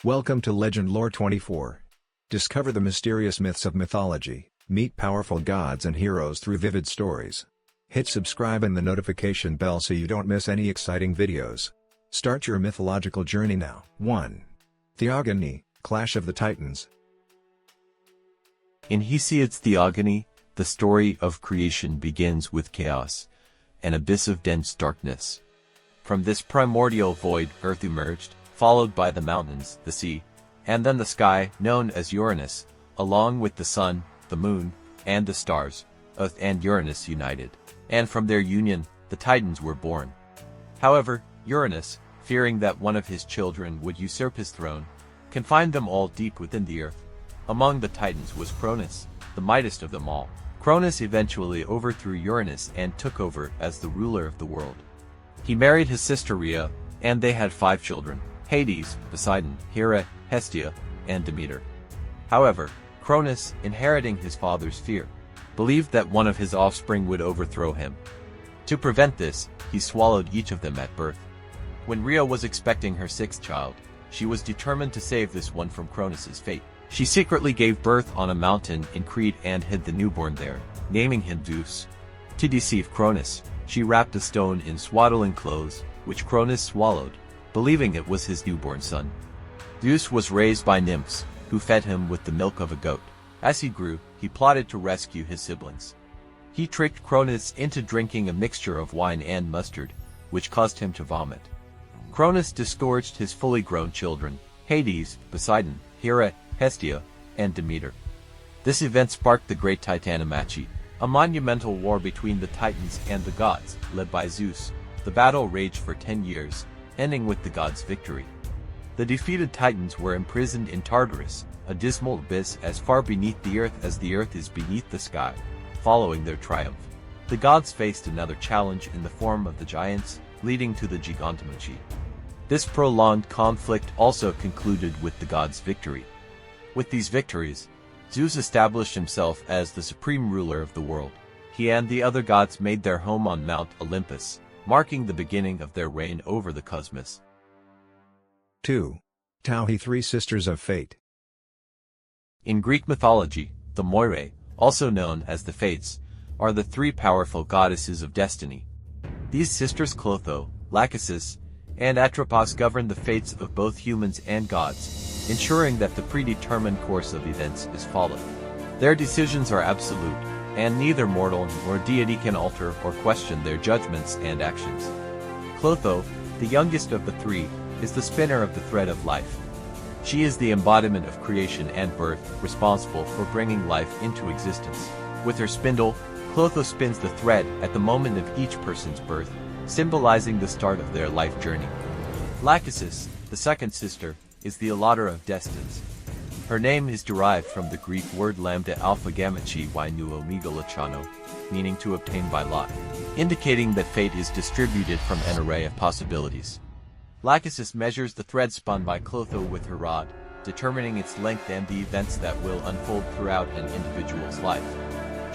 Welcome to Legend Lore 24. Discover the mysterious myths of mythology, meet powerful gods and heroes through vivid stories. Hit subscribe and the notification bell so you don't miss any exciting videos. Start your mythological journey now. 1. Theogony, Clash of the Titans. In Hesiod's Theogony, the story of creation begins with chaos, an abyss of dense darkness. From this primordial void earth emerged, followed by the mountains, the sea, and then the sky, known as Uranus, along with the sun, the moon, and the stars. Earth and Uranus united, and from their union, the Titans were born. However, Uranus, fearing that one of his children would usurp his throne, confined them all deep within the earth. Among the Titans was Cronus, the mightiest of them all. Cronus eventually overthrew Uranus and took over as the ruler of the world. He married his sister Rhea, and they had 5 children: Hades, Poseidon, Hera, Hestia, and Demeter. However, Cronus, inheriting his father's fear, believed that one of his offspring would overthrow him. To prevent this, he swallowed each of them at birth. When Rhea was expecting her 6th child, she was determined to save this one from Cronus's fate. She secretly gave birth on a mountain in Crete and hid the newborn there, naming him Zeus. To deceive Cronus, she wrapped a stone in swaddling clothes, which Cronus swallowed, believing it was his newborn son. Zeus was raised by nymphs, who fed him with the milk of a goat. As he grew, he plotted to rescue his siblings. He tricked Cronus into drinking a mixture of wine and mustard, which caused him to vomit. Cronus disgorged his fully grown children: Hades, Poseidon, Hera, Hestia, and Demeter. This event sparked the Great Titanomachi, a monumental war between the Titans and the gods, led by Zeus. The battle raged for 10 years, ending with the gods' victory. The defeated Titans were imprisoned in Tartarus, a dismal abyss as far beneath the earth as the earth is beneath the sky. Following their triumph, the gods faced another challenge in the form of the giants, leading to the Gigantomachy. This prolonged conflict also concluded with the gods' victory. With these victories, Zeus established himself as the supreme ruler of the world. He and the other gods made their home on Mount Olympus, marking the beginning of their reign over the cosmos. 2. Tauhi, 3 Sisters of Fate. In Greek mythology, the Moirae, also known as the Fates, are the 3 powerful goddesses of destiny. These sisters Clotho, Lachesis, and Atropos govern the fates of both humans and gods, ensuring that the predetermined course of events is followed. Their decisions are absolute, and neither mortal nor deity can alter or question their judgments and actions. Clotho, the youngest of the 3, is the spinner of the thread of life. She is the embodiment of creation and birth, responsible for bringing life into existence. With her spindle, Clotho spins the thread at the moment of each person's birth, symbolizing the start of their life journey. Lachesis, the second sister, is the allotter of destinies. Her name is derived from the Greek word lambda alpha gamma chi y nu omega lachano, meaning to obtain by lot, indicating that fate is distributed from an array of possibilities. Lachesis measures the thread spun by Clotho with her rod, determining its length and the events that will unfold throughout an individual's life.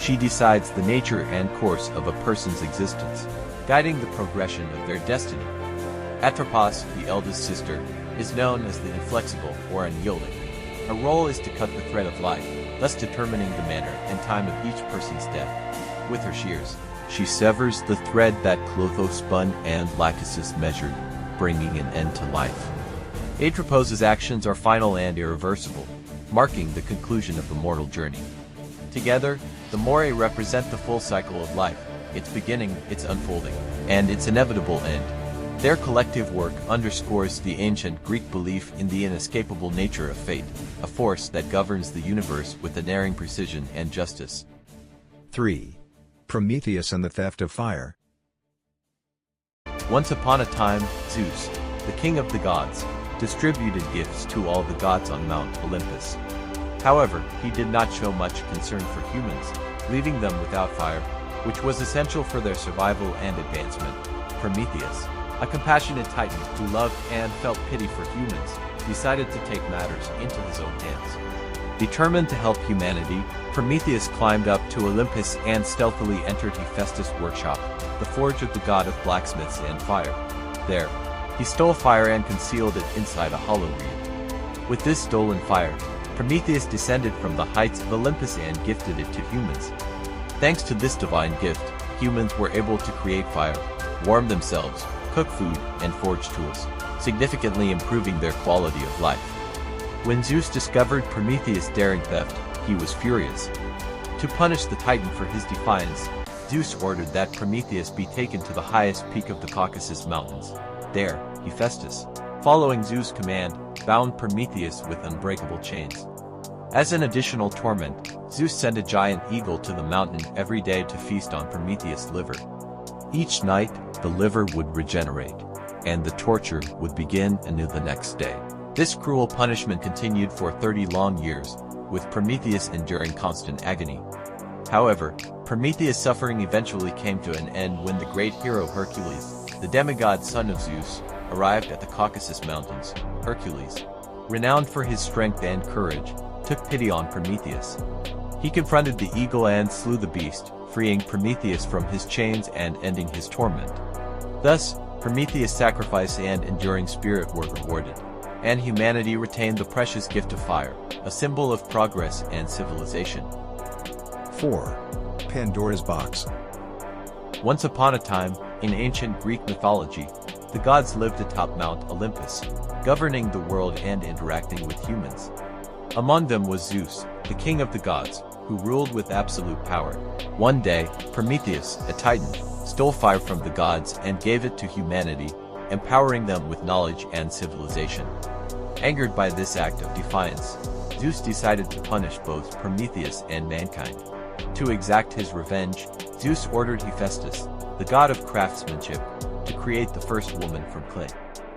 She decides the nature and course of a person's existence, guiding the progression of their destiny. Atropos, the eldest sister, is known as the inflexible or unyielding. Her role is to cut the thread of life, thus determining the manner and time of each person's death. With her shears, she severs the thread that Clotho spun and Lachesis measured, bringing an end to life. Atropos's actions are final and irreversible, marking the conclusion of the mortal journey. Together, the Moirae represent the full cycle of life, its beginning, its unfolding, and its inevitable end. Their collective work underscores the ancient Greek belief in the inescapable nature of fate, a force that governs the universe with unerring precision and justice. 3. Prometheus and the Theft of Fire. Once upon a time, Zeus, the king of the gods, distributed gifts to all the gods on Mount Olympus. However, he did not show much concern for humans, leaving them without fire, which was essential for their survival and advancement. Prometheus, a compassionate titan who loved and felt pity for humans, decided to take matters into his own hands. Determined to help humanity, Prometheus climbed up to Olympus and stealthily entered Hephaestus' workshop, the forge of the god of blacksmiths and fire. There, he stole fire and concealed it inside a hollow reed. With this stolen fire, Prometheus descended from the heights of Olympus and gifted it to humans. Thanks to this divine gift, humans were able to create fire, warm themselves, cook food, and forge tools, significantly improving their quality of life. When Zeus discovered Prometheus' daring theft, he was furious. To punish the Titan for his defiance, Zeus ordered that Prometheus be taken to the highest peak of the Caucasus Mountains. There, Hephaestus, following Zeus' command, bound Prometheus with unbreakable chains. As an additional torment, Zeus sent a giant eagle to the mountain every day to feast on Prometheus' liver. Each night, the liver would regenerate, and the torture would begin anew the next day. This cruel punishment continued for 30 long years, with Prometheus enduring constant agony. However, Prometheus' suffering eventually came to an end when the great hero Hercules, the demigod son of Zeus, arrived at the Caucasus Mountains. Hercules, renowned for his strength and courage, took pity on Prometheus. He confronted the eagle and slew the beast, freeing Prometheus from his chains and ending his torment. Thus, Prometheus' sacrifice and enduring spirit were rewarded, and humanity retained the precious gift of fire, a symbol of progress and civilization. 4. Pandora's box. Once upon a time, in ancient Greek mythology, the gods lived atop Mount Olympus, governing the world and interacting with humans. Among them was Zeus, the king of the gods, who ruled with absolute power. One day, Prometheus, a titan, stole fire from the gods and gave it to humanity, empowering them with knowledge and civilization. Angered by this act of defiance, Zeus decided to punish both Prometheus and mankind. To exact his revenge, Zeus ordered Hephaestus, the god of craftsmanship, to create the first woman from clay.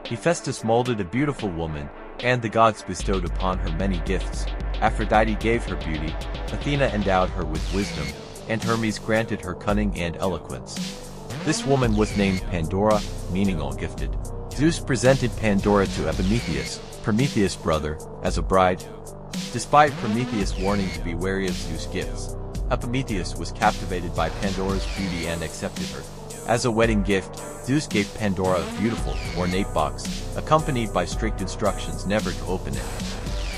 Hephaestus molded a beautiful woman, and the gods bestowed upon her many gifts. Aphrodite gave her beauty, Athena endowed her with wisdom, and Hermes granted her cunning and eloquence. This woman was named Pandora, meaning all gifted. Zeus presented Pandora to Prometheus, Prometheus' brother, as a bride. Despite Prometheus' warning to be wary of Zeus' gifts, Prometheus was captivated by Pandora's beauty and accepted her. As a wedding gift, Zeus gave Pandora a beautiful, ornate box, accompanied by strict instructions never to open it.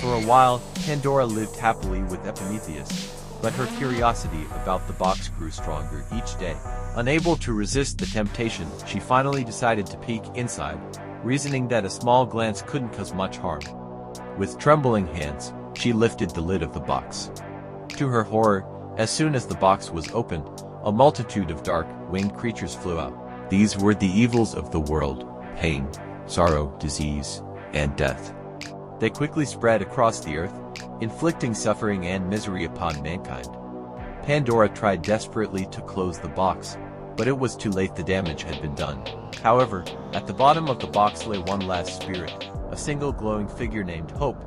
For a while, Pandora lived happily with Prometheus, but her curiosity about the box grew stronger each day. Unable to resist the temptation, she finally decided to peek inside, reasoning that a small glance couldn't cause much harm. With trembling hands, she lifted the lid of the box. To her horror, as soon as the box was opened, a multitude of dark, winged creatures flew out. These were the evils of the world: pain, sorrow, disease, and death. They quickly spread across the earth, inflicting suffering and misery upon mankind. Pandora tried desperately to close the box, but it was too late. The damage had been done. However, at the bottom of the box lay one last spirit, a single glowing figure named Hope.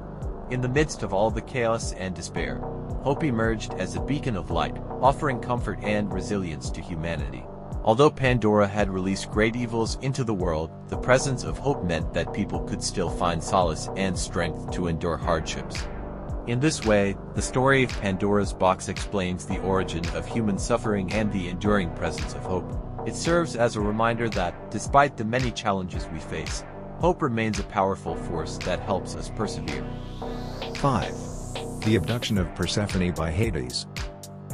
In the midst of all the chaos and despair, Hope emerged as a beacon of light, offering comfort and resilience to humanity. Although Pandora had released great evils into the world, the presence of Hope meant that people could still find solace and strength to endure hardships. In this way, the story of Pandora's box explains the origin of human suffering and the enduring presence of hope. It serves as a reminder that, despite the many challenges we face, hope remains a powerful force that helps us persevere. 5. The abduction of Persephone by Hades.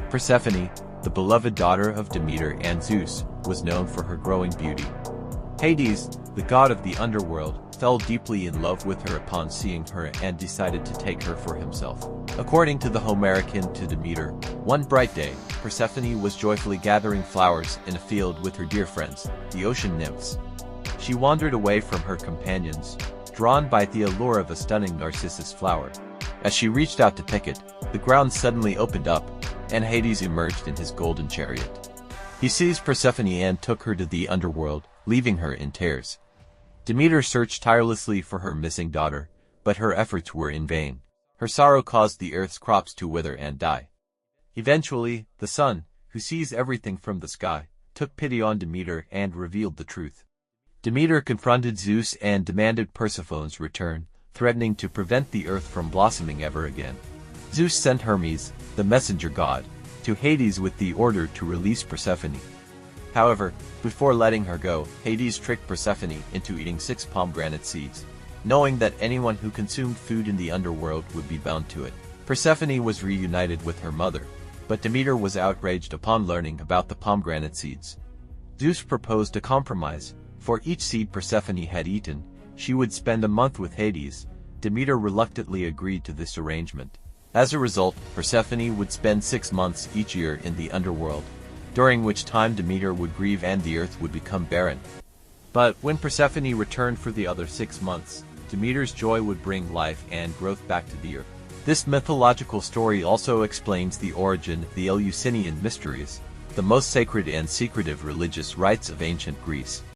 Persephone, the beloved daughter of Demeter and Zeus, was known for her growing beauty. Hades, the god of the underworld, fell deeply in love with her upon seeing her and decided to take her for himself. According to the Homeric hymn to Demeter, one bright day, Persephone was joyfully gathering flowers in a field with her dear friends, the ocean nymphs. She wandered away from her companions, drawn by the allure of a stunning narcissus flower. As she reached out to pick it, the ground suddenly opened up, and Hades emerged in his golden chariot. He seized Persephone and took her to the underworld, leaving her in tears. Demeter searched tirelessly for her missing daughter, but her efforts were in vain. Her sorrow caused the earth's crops to wither and die. Eventually, the sun, who sees everything from the sky, took pity on Demeter and revealed the truth. Demeter confronted Zeus and demanded Persephone's return, threatening to prevent the earth from blossoming ever again. Zeus sent Hermes, the messenger god, to Hades with the order to release Persephone. However, before letting her go, Hades tricked Persephone into eating 6 pomegranate seeds. knowing that anyone who consumed food in the underworld would be bound to it. Persephone was reunited with her mother, but Demeter was outraged upon learning about the pomegranate seeds. Zeus proposed a compromise. For each seed Persephone had eaten, she would spend a month with Hades. Demeter reluctantly agreed to this arrangement. As a result, Persephone would spend 6 months each year in the underworld, during which time Demeter would grieve and the earth would become barren. But when Persephone returned for the other 6 months, Demeter's joy would bring life and growth back to the earth. This mythological story also explains the origin of the Eleusinian mysteries, the most sacred and secretive religious rites of ancient Greece.